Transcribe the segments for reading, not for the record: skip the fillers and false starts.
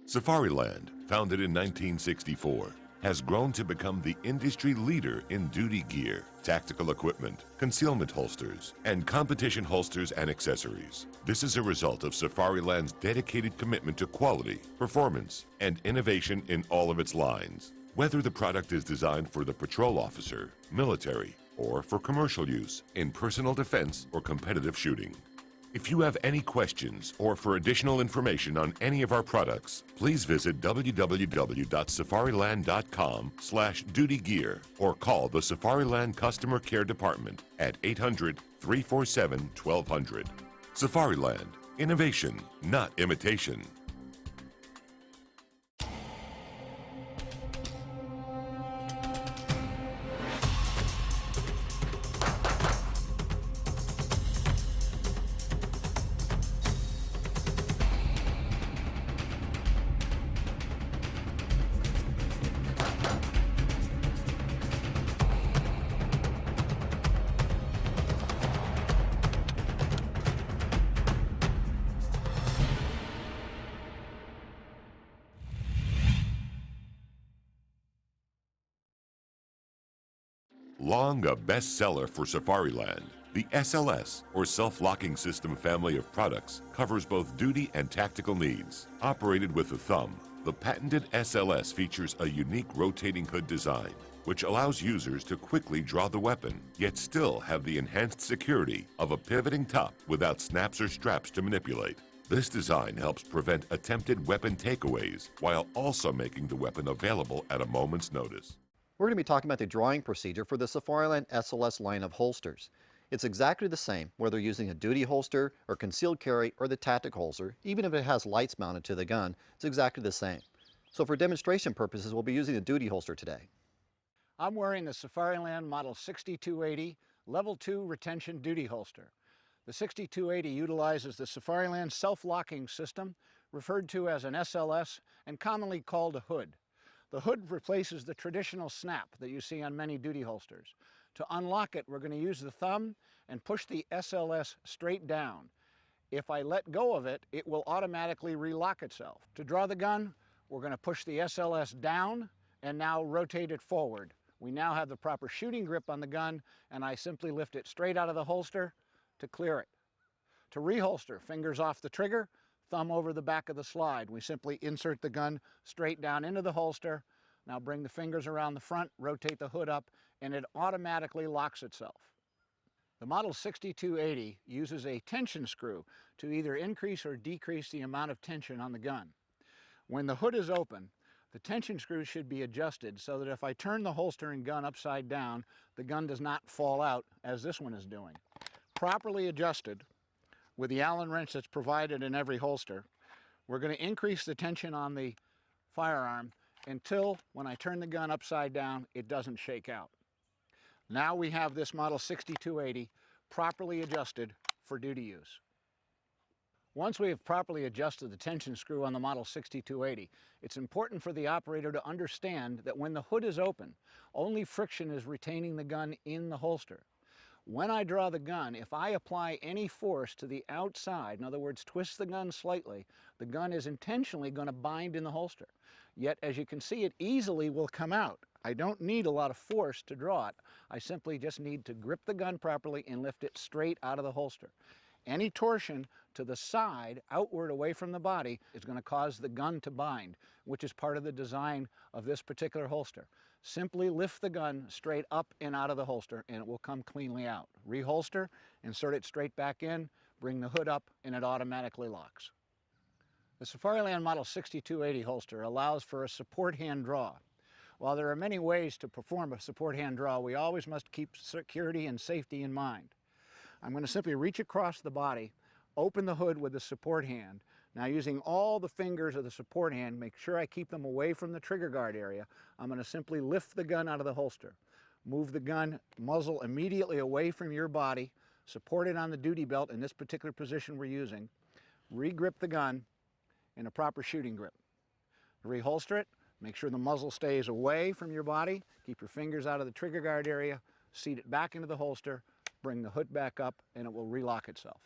Safariland, founded in 1964, has grown to become the industry leader in duty gear, tactical equipment, concealment holsters, and competition holsters and accessories. This is a result of Safariland's dedicated commitment to quality, performance, and innovation in all of its lines. Whether the product is designed for the patrol officer, military, or for commercial use in personal defense or competitive shooting. If you have any questions or for additional information on any of our products, please visit www.safariland.com/dutygear or call the Safariland Customer Care Department at 800-347-1200. Safariland, innovation, not imitation. Long a bestseller for Safariland, the SLS, or Self-Locking System family of products, covers both duty and tactical needs. Operated with the thumb, the patented SLS features a unique rotating hood design, which allows users to quickly draw the weapon, yet still have the enhanced security of a pivoting top without snaps or straps to manipulate. This design helps prevent attempted weapon takeaways, while also making the weapon available at a moment's notice. We're going to be talking about the drawing procedure for the Safariland SLS line of holsters. It's exactly the same whether using a duty holster or concealed carry or the tactic holster. Even if it has lights mounted to the gun, it's exactly the same. So for demonstration purposes, we'll be using the duty holster today. I'm wearing the Safariland Model 6280 Level 2 Retention Duty Holster. The 6280 utilizes the Safariland self-locking system, referred to as an SLS and commonly called a hood. The hood replaces the traditional snap that you see on many duty holsters. To unlock it, we're going to use the thumb and push the SLS straight down. If I let go of it, it will automatically relock itself. To draw the gun, we're going to push the SLS down and now rotate it forward. We now have the proper shooting grip on the gun, and I simply lift it straight out of the holster to clear it. To reholster, fingers off the trigger, thumb over the back of the slide. We simply insert the gun straight down into the holster. Now bring the fingers around the front, rotate the hood up, and it automatically locks itself. The Model 6280 uses a tension screw to either increase or decrease the amount of tension on the gun. When the hood is open, the tension screw should be adjusted so that if I turn the holster and gun upside down, the gun does not fall out as this one is doing. Properly adjusted, with the Allen wrench that's provided in every holster, we're going to increase the tension on the firearm until when I turn the gun upside down, it doesn't shake out. Now we have this Model 6280 properly adjusted for duty use. Once we have properly adjusted the tension screw on the Model 6280, it's important for the operator to understand that when the hood is open, only friction is retaining the gun in the holster. When I draw the gun, if I apply any force to the outside, in other words, twist the gun slightly, the gun is intentionally going to bind in the holster. Yet, as you can see, it easily will come out. I don't need a lot of force to draw it. I simply just need to grip the gun properly and lift it straight out of the holster. Any torsion to the side, outward away from the body, is going to cause the gun to bind, which is part of the design of this particular holster. Simply lift the gun straight up and out of the holster and it will come cleanly out. Reholster, insert it straight back in, bring the hood up, and it automatically locks. The Safariland Model 6280 holster allows for a support hand draw. While there are many ways to perform a support hand draw, we always must keep security and safety in mind. I'm going to simply reach across the body, open the hood with the support hand. Now, using all the fingers of the support hand, make sure I keep them away from the trigger guard area. I'm going to simply lift the gun out of the holster. Move the gun muzzle immediately away from your body, support it on the duty belt in this particular position we're using, re-grip the gun in a proper shooting grip. Reholster it, make sure the muzzle stays away from your body, keep your fingers out of the trigger guard area, seat it back into the holster, bring the hood back up, and it will relock itself.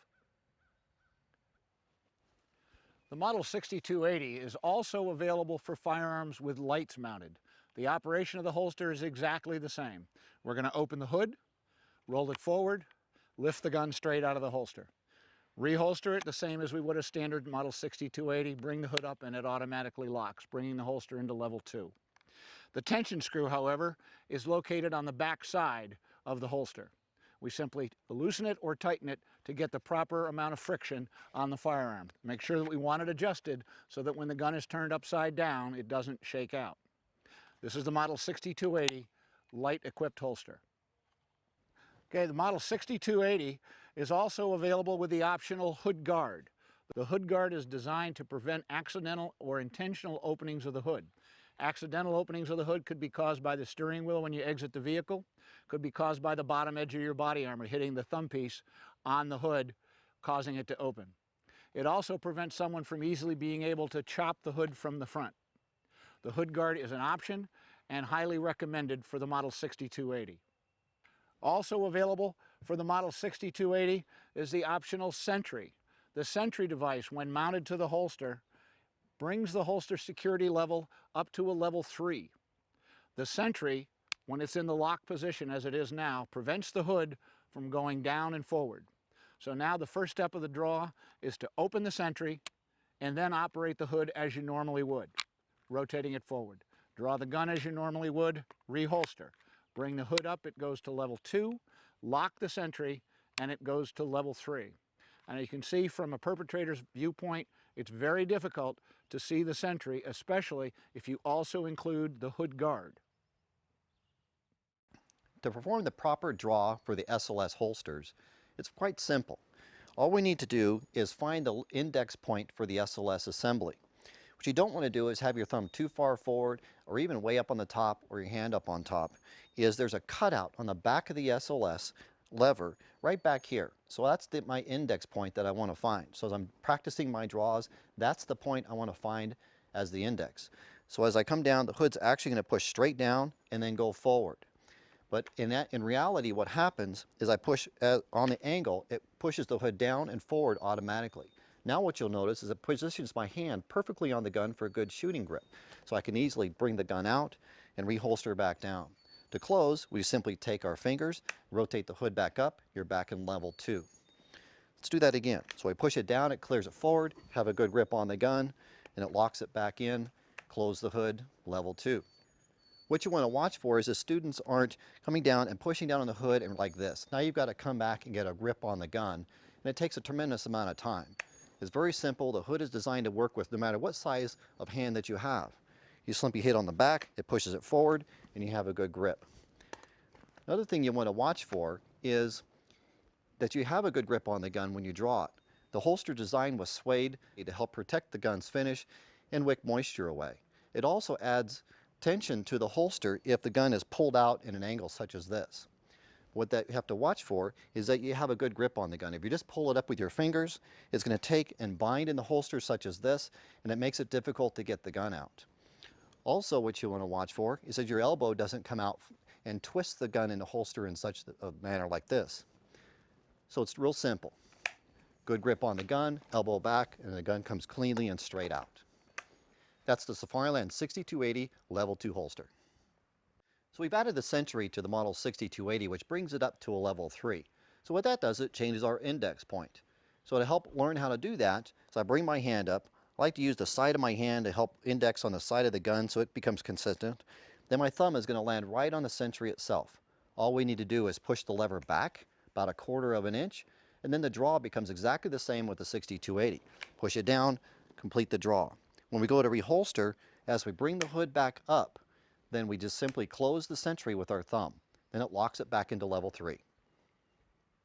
The Model 6280 is also available for firearms with lights mounted. The operation of the holster is exactly the same. We're going to open the hood, roll it forward, lift the gun straight out of the holster. Reholster it the same as we would a standard Model 6280, bring the hood up and it automatically locks, bringing the holster into level 2. The tension screw, however, is located on the back side of the holster. We simply loosen it or tighten it to get the proper amount of friction on the firearm. Make sure that we want it adjusted so that when the gun is turned upside down, it doesn't shake out. This is the Model 6280 light-equipped holster. Okay, the Model 6280 is also available with the optional hood guard. The hood guard is designed to prevent accidental or intentional openings of the hood. Accidental openings of the hood could be caused by the steering wheel when you exit the vehicle, could be caused by the bottom edge of your body armor hitting the thumb piece on the hood, causing it to open. It also prevents someone from easily being able to chop the hood from the front. The hood guard is an option and highly recommended for the Model 6280. Also available for the Model 6280 is the optional Sentry. The Sentry device, when mounted to the holster, brings the holster security level up to a level 3. The Sentry, when it's in the lock position as it is now, prevents the hood from going down and forward. So now the first step of the draw is to open the Sentry and then operate the hood as you normally would, rotating it forward. Draw the gun as you normally would, reholster. Bring the hood up, it goes to level 2, lock the Sentry, and it goes to level 3. And you can see from a perpetrator's viewpoint, it's very difficult to see the Sentry, especially if you also include the hood guard. To perform the proper draw for the SLS holsters, it's quite simple. All we need to do is find the index point for the SLS assembly. What you don't want to do is have your thumb too far forward or even way up on the top or your hand up on top. There's a cutout on the back of the SLS lever right back here. So that's my index point that I want to find. So as I'm practicing my draws, that's the point I want to find as the index. So as I come down, the hood's actually going to push straight down and then go forward. But in reality, what happens is I push on the angle, it pushes the hood down and forward automatically. Now what you'll notice is it positions my hand perfectly on the gun for a good shooting grip. So I can easily bring the gun out and reholster back down. To close, we simply take our fingers, rotate the hood back up, you're back in level 2. Let's do that again. So I push it down, it clears it forward, have a good grip on the gun, and it locks it back in, close the hood, level 2. What you want to watch for is the students aren't coming down and pushing down on the hood and like this. Now you've got to come back and get a grip on the gun, and it takes a tremendous amount of time. It's very simple. The hood is designed to work with no matter what size of hand that you have. You simply hit on the back, it pushes it forward, and you have a good grip. Another thing you want to watch for is that you have a good grip on the gun when you draw it. The holster design was suede to help protect the gun's finish and wick moisture away. It also adds tension to the holster if the gun is pulled out in an angle such as this. What that you have to watch for is that you have a good grip on the gun. If you just pull it up with your fingers, it's going to take and bind in the holster such as this, and it makes it difficult to get the gun out. Also, what you want to watch for is that your elbow doesn't come out and twist the gun in the holster in such a manner like this. So it's real simple. Good grip on the gun, elbow back, and the gun comes cleanly and straight out. That's the Safariland 6280 Level 2 holster. So we've added the Sentry to the Model 6280, which brings it up to a level 3. So what that does, it changes our index point. So to help learn how to do that, so I bring my hand up. I like to use the side of my hand to help index on the side of the gun so it becomes consistent. Then my thumb is going to land right on the Sentry itself. All we need to do is push the lever back about 1/4 of an inch, and then the draw becomes exactly the same with the 6280. Push it down, complete the draw. When we go to reholster, as we bring the hood back up, then we just simply close the Sentry with our thumb. Then it locks it back into level 3.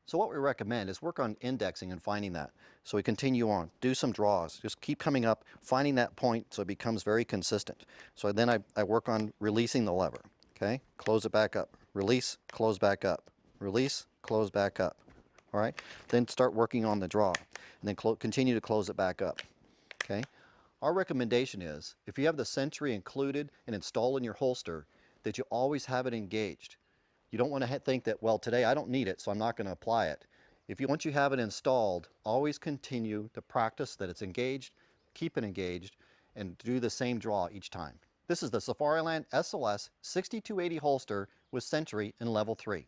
So what we recommend is work on indexing and finding that. So we continue on, do some draws, just keep coming up, finding that point so it becomes very consistent. So then I work on releasing the lever, okay? Close it back up, release, close back up, release, close back up, all right? Then start working on the draw, and then continue to close it back up, okay? Our recommendation is, if you have the Sentry included and installed in your holster, that you always have it engaged. You don't want to think that, well, today I don't need it, so I'm not going to apply it. Once you have it installed, always continue to practice that it's engaged, keep it engaged, and do the same draw each time. This is the Safariland SLS 6280 holster with Century in level 3.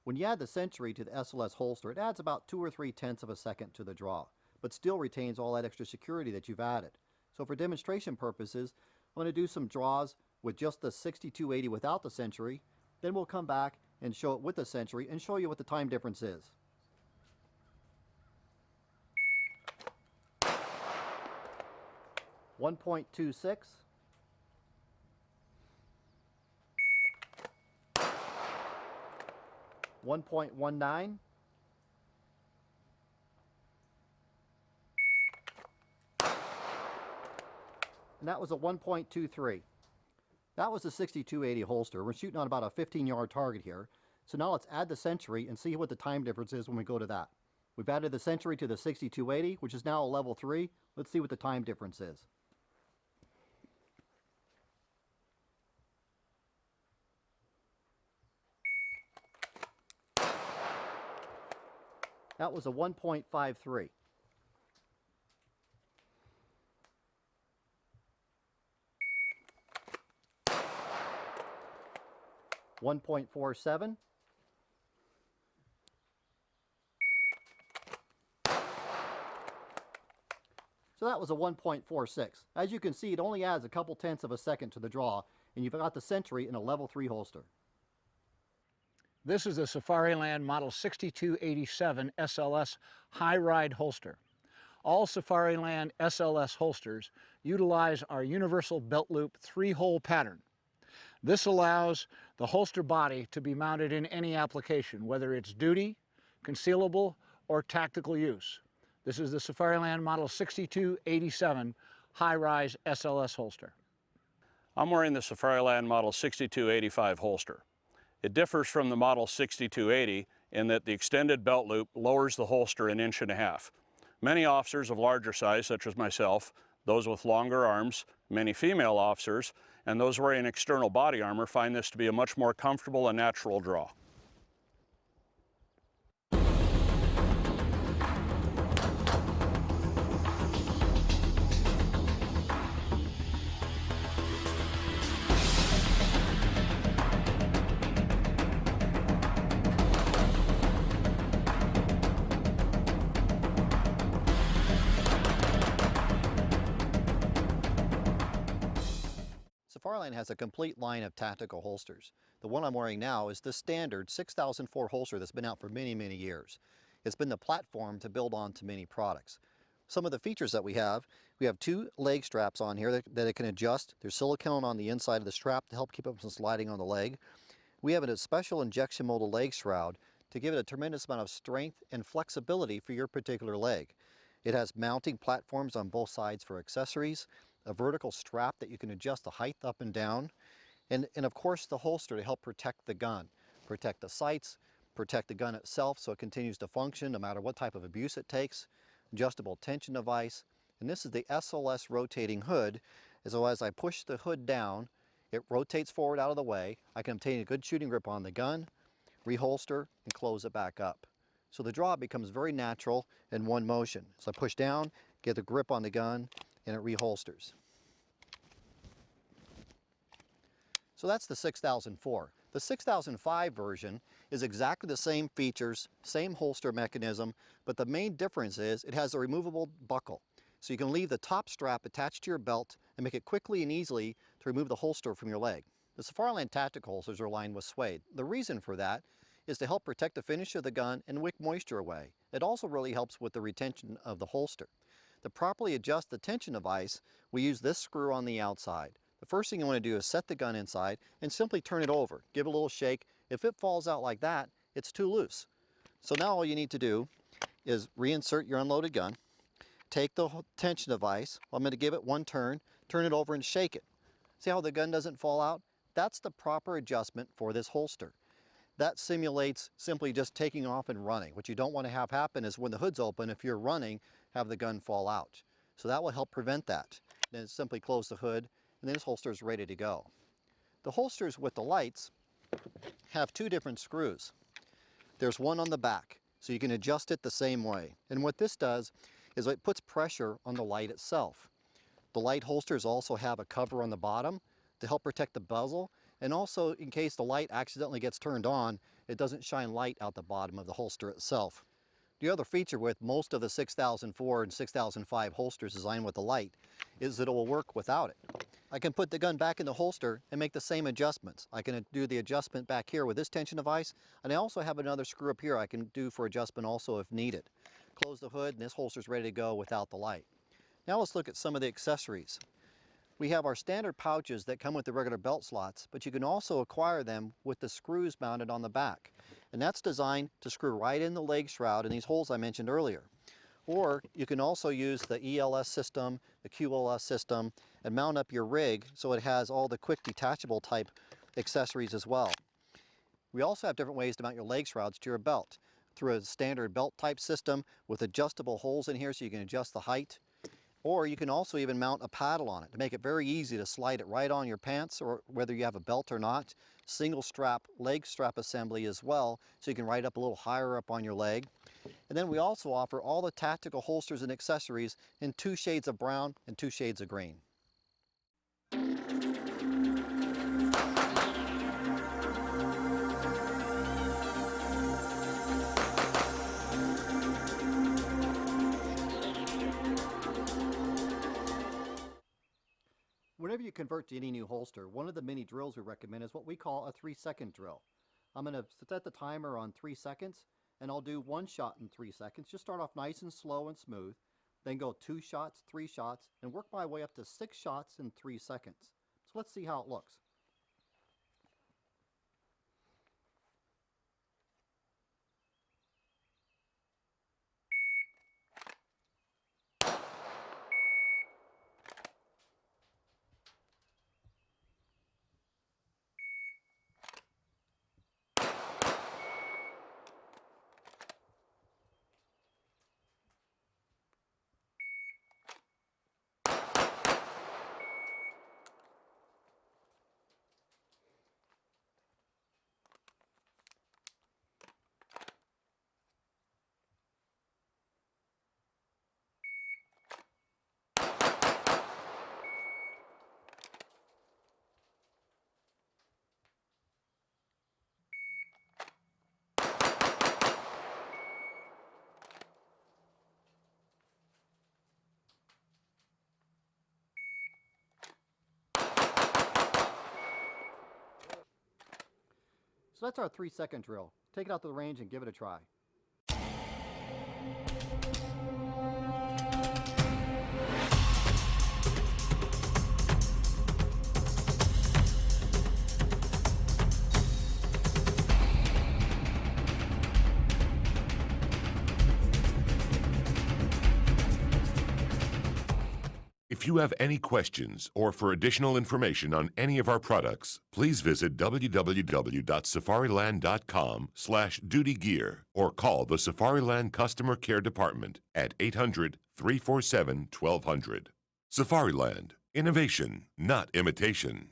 When you add the Century to the SLS holster, it adds about 2 or 3/10 of a second to the draw, but still retains all that extra security that you've added. So for demonstration purposes, I'm going to do some draws with just the 6280 without the Century, then we'll come back and show it with the Century and show you what the time difference is. .26, 1.19, and that was a 1.23. That was the 6280 holster. We're shooting on about a 15-yard target here. So now let's add the Century and see what the time difference is when we go to that. We've added the Century to the 6280, which is now a level 3. Let's see what the time difference is. That was a 1.53. 1.47. So that was a 1.46. As you can see, it only adds a couple tenths of a second to the draw, and you've got the Century in a level 3 holster. This is the Safariland Model 6287 SLS High Ride holster. All Safariland SLS holsters utilize our universal belt loop 3-hole pattern. This allows the holster body to be mounted in any application, whether it's duty, concealable, or tactical use. This is the Safariland Model 6287 High-Rise SLS holster. I'm wearing the Safariland Model 6285 holster. It differs from the Model 6280 in that the extended belt loop lowers the holster 1.5 inches. Many officers of larger size, such as myself, those with longer arms, many female officers, and those wearing external body armor find this to be a much more comfortable and natural draw. Safariland has a complete line of tactical holsters. The one I'm wearing now is the standard 6004 holster that's been out for many, many years. It's been the platform to build on to many products. Some of the features that we have 2 leg straps on here that it can adjust. There's silicone on the inside of the strap to help keep it from sliding on the leg. We have a special injection molded leg shroud to give it a tremendous amount of strength and flexibility for your particular leg. It has mounting platforms on both sides for accessories, a vertical strap that you can adjust the height up and down, and of course the holster to help protect the gun, protect the sights, protect the gun itself so it continues to function no matter what type of abuse it takes, adjustable tension device, and this is the SLS rotating hood. So as I push the hood down, it rotates forward out of the way. I can obtain a good shooting grip on the gun, reholster, and close it back up. So the draw becomes very natural in one motion. So I push down, get the grip on the gun, and it reholsters. So that's the 6004. The 6005 version is exactly the same features, same holster mechanism, but the main difference is it has a removable buckle. So you can leave the top strap attached to your belt and make it quickly and easily to remove the holster from your leg. The Safariland tactical holsters are lined with suede. The reason for that is to help protect the finish of the gun and wick moisture away. It also really helps with the retention of the holster. To properly adjust the tension device, we use this screw on the outside. The first thing you want to do is set the gun inside and simply turn it over. Give it a little shake. If it falls out like that, it's too loose. So now all you need to do is reinsert your unloaded gun, take the tension device, I'm going to give it one turn it over and shake it. See how the gun doesn't fall out? That's the proper adjustment for this holster. That simulates simply just taking off and running. What you don't want to have happen is when the hood's open, if you're running, have the gun fall out. So that will help prevent that. Then simply close the hood, and then this holster is ready to go. The holsters with the lights have 2 different screws. There's one on the back, so you can adjust it the same way. And what this does is it puts pressure on the light itself. The light holsters also have a cover on the bottom to help protect the bezel, and also in case the light accidentally gets turned on, it doesn't shine light out the bottom of the holster itself. The other feature with most of the 6004 and 6005 holsters designed with the light is that it will work without it. I can put the gun back in the holster and make the same adjustments. I can do the adjustment back here with this tension device, and I also have another screw up here I can do for adjustment also if needed. Close the hood and this holster is ready to go without the light. Now let's look at some of the accessories. We have our standard pouches that come with the regular belt slots, but you can also acquire them with the screws mounted on the back. And that's designed to screw right in the leg shroud in these holes I mentioned earlier. Or you can also use the ELS system, the QLS system, and mount up your rig so it has all the quick detachable type accessories as well. We also have different ways to mount your leg shrouds to your belt. Through a standard belt type system with adjustable holes in here so you can adjust the height. Or you can also even mount a paddle on it to make it very easy to slide it right on your pants, or whether you have a belt or not. Single strap leg strap assembly as well, so you can ride up a little higher up on your leg. And then we also offer all the tactical holsters and accessories in 2 shades of brown and 2 shades of green. Whenever you convert to any new holster, one of the many drills we recommend is what we call a 3-second drill. I'm going to set the timer on 3 seconds, and I'll do 1 shot in 3 seconds. Just start off nice and slow and smooth, then go 2 shots, 3 shots, and work my way up to 6 shots in 3 seconds. So let's see how it looks. So that's our 3-second drill. Take it out to the range and give it a try. If you have any questions or for additional information on any of our products, please visit www.safariland.com/dutygear or call the Safariland Customer Care Department at 800-347-1200. Safariland, innovation, not imitation.